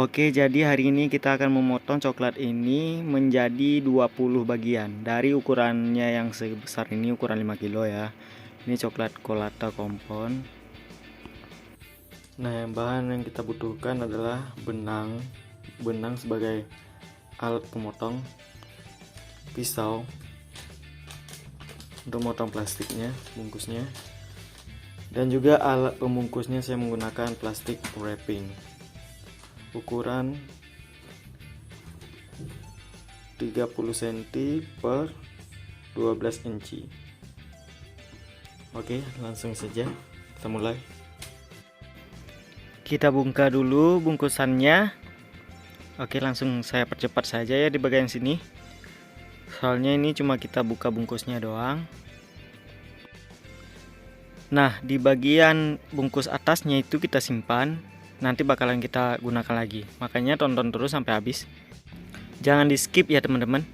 Oke, jadi hari ini kita akan memotong coklat ini menjadi 20 bagian. Dari ukurannya yang sebesar ini, ukuran 5 kilo ya. Ini coklat Colata Kompon. Nah, bahan yang kita butuhkan adalah benang sebagai alat pemotong, pisau untuk motong plastiknya, bungkusnya, dan juga alat pembungkusnya. Saya menggunakan plastik wrapping ukuran 30 cm per 12 inci. Oke, langsung saja kita mulai. Kita buka dulu bungkusannya. Oke, langsung saya percepat saja ya di bagian sini, soalnya ini cuma kita buka bungkusnya doang. Nah, di bagian bungkus atasnya itu kita simpan, nanti bakalan kita gunakan lagi. Makanya tonton terus sampai habis, jangan di skip ya teman-teman.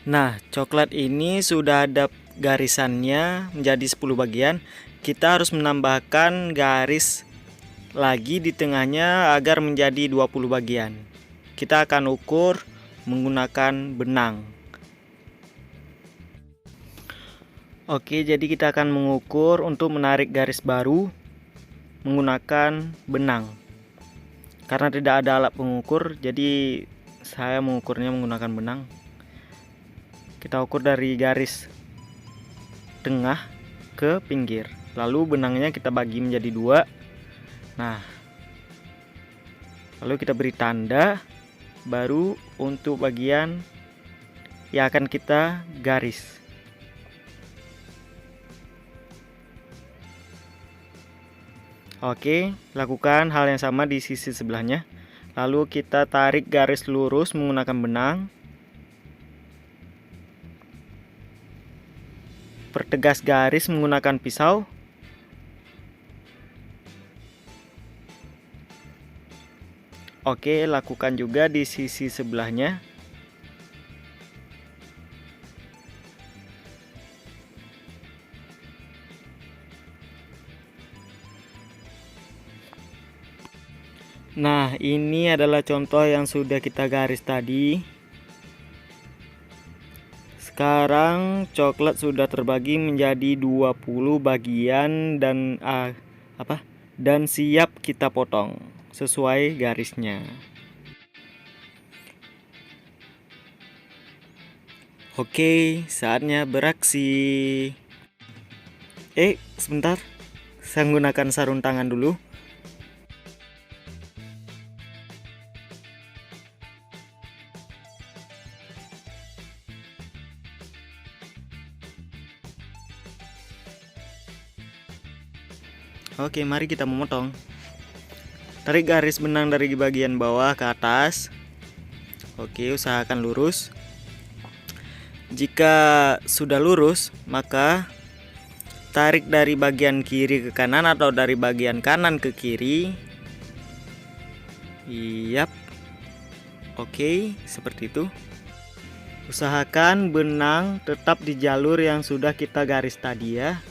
Nah, coklat ini sudah ada garisannya menjadi 10 bagian. Kita harus menambahkan garis lagi di tengahnya agar menjadi 20 bagian. Kita akan ukur menggunakan benang. Oke, jadi kita akan mengukur untuk menarik garis baru menggunakan benang. Karena tidak ada alat pengukur, jadi saya mengukurnya menggunakan benang. Kita ukur dari garis tengah ke pinggir, lalu benangnya kita bagi menjadi 2. Nah, lalu kita beri tanda baru untuk bagian yang akan kita garis. Oke, lakukan hal yang sama di sisi sebelahnya. Lalu kita tarik garis lurus menggunakan benang. Pertegas garis menggunakan pisau. Oke, lakukan juga di sisi sebelahnya. Nah, ini adalah contoh yang sudah kita garis tadi. Sekarang coklat sudah terbagi menjadi 20 bagian dan siap kita potong sesuai garisnya. Oke, saatnya beraksi. Sebentar. Saya menggunakan sarung tangan dulu. Oke, mari kita memotong. Tarik garis benang dari bagian bawah ke atas. Oke, usahakan lurus. Jika sudah lurus, maka tarik dari bagian kiri ke kanan atau dari bagian kanan ke kiri. Yap. Oke, seperti itu. Usahakan benang tetap di jalur yang sudah kita garis tadi ya.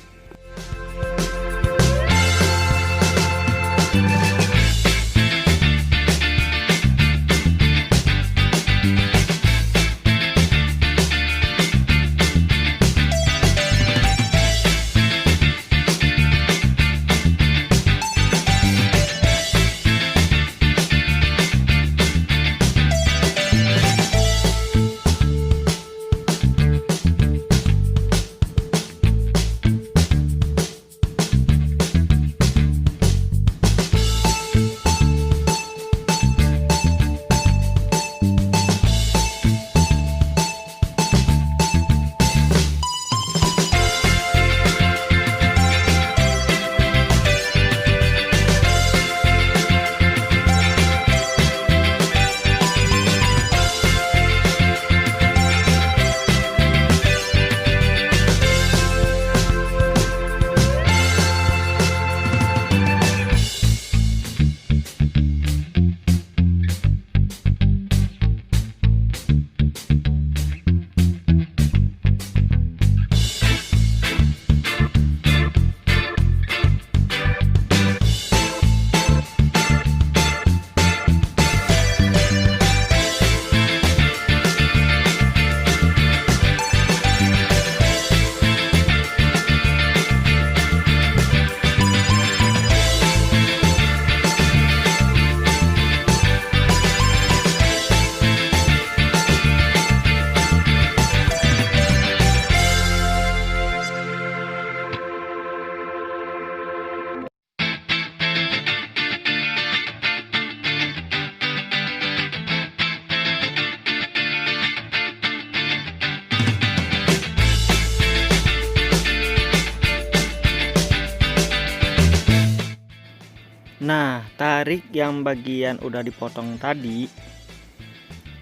Nah, tarik yang bagian udah dipotong tadi.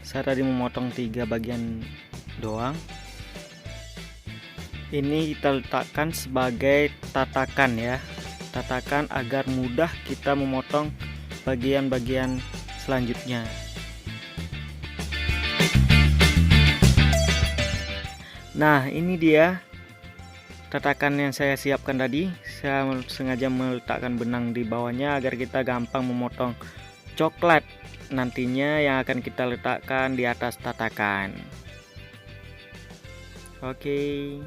Saya tadi memotong 3 bagian doang. Ini kita letakkan sebagai tatakan ya. Tatakan agar mudah kita memotong bagian-bagian selanjutnya. Nah, ini dia tatakan yang saya siapkan tadi. Saya sengaja meletakkan benang di bawahnya agar kita gampang memotong coklat nantinya yang akan kita letakkan di atas tatakan. Oke.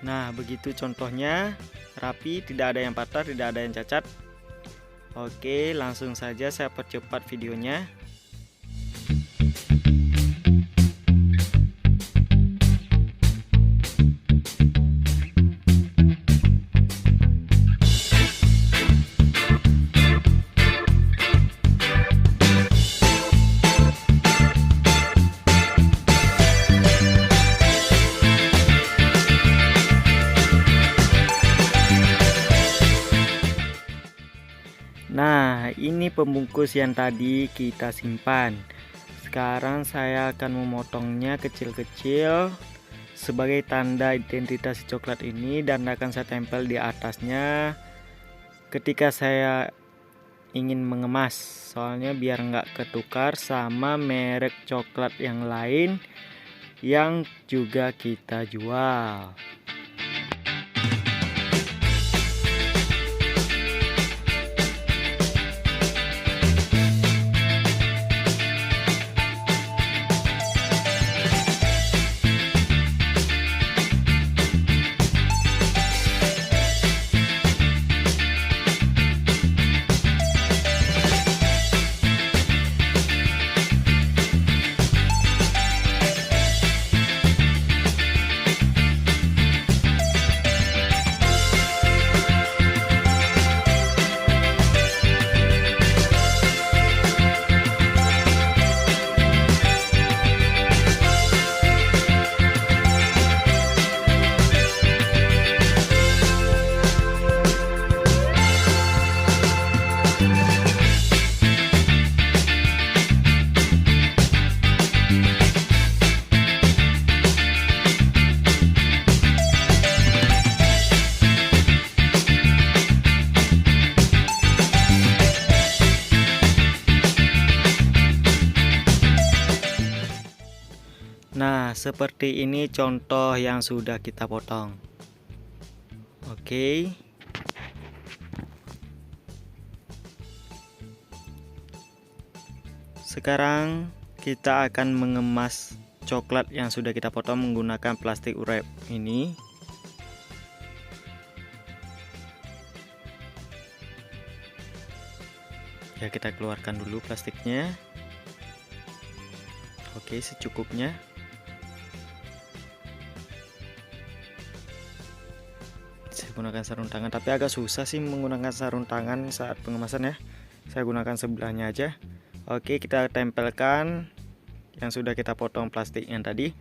Nah, begitu contohnya, rapi, tidak ada yang patah, tidak ada yang cacat. Oke, langsung saja saya percepat videonya. Nah, ini pembungkus yang tadi kita simpan. Sekarang saya akan memotongnya kecil-kecil sebagai tanda identitas coklat ini, dan akan saya tempel di atasnya ketika saya ingin mengemas. Soalnya biar nggak ketukar sama merek coklat yang lain yang juga kita jual. Nah, seperti ini contoh yang sudah kita potong. Oke. Sekarang kita akan mengemas coklat yang sudah kita potong menggunakan plastik wrap ini. Ya, kita keluarkan dulu plastiknya. Oke, secukupnya. Saya gunakan sarung tangan, tapi agak susah sih menggunakan sarung tangan saat pengemasan ya. Saya gunakan sebelahnya aja. Oke, kita tempelkan yang sudah kita potong plastik yang tadi.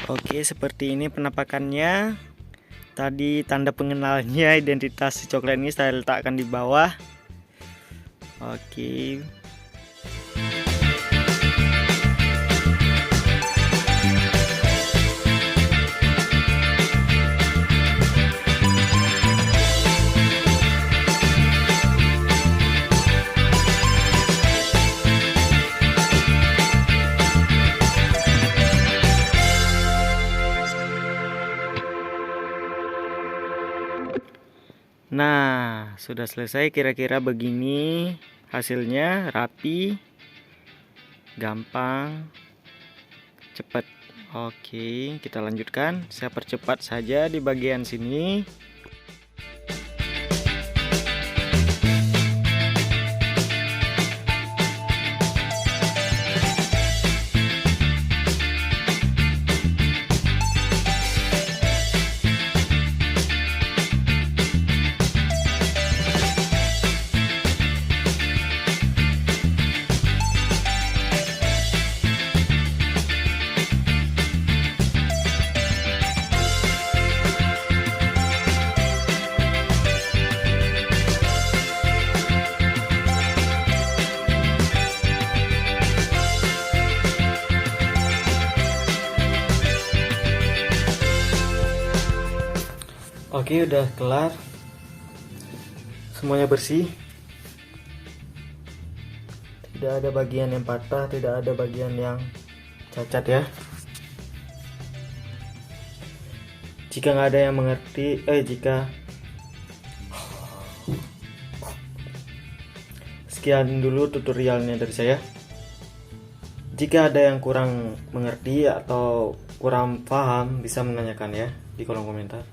Oke, seperti ini penampakannya. Tadi tanda pengenalnya, identitas si coklat ini saya letakkan di bawah. Oke. Nah, sudah selesai kira-kira begini. Hasilnya rapi, gampang, cepat. Oke, kita lanjutkan. Saya percepat saja di bagian sini. Oke, udah kelar. Semuanya bersih. Tidak ada bagian yang patah, tidak ada bagian yang cacat ya. Jika nggak ada yang mengerti, sekian dulu tutorialnya dari saya. Jika ada yang kurang mengerti atau kurang paham, bisa menanyakan ya di kolom komentar.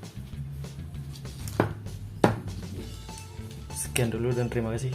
Sekian dulu dan terima kasih.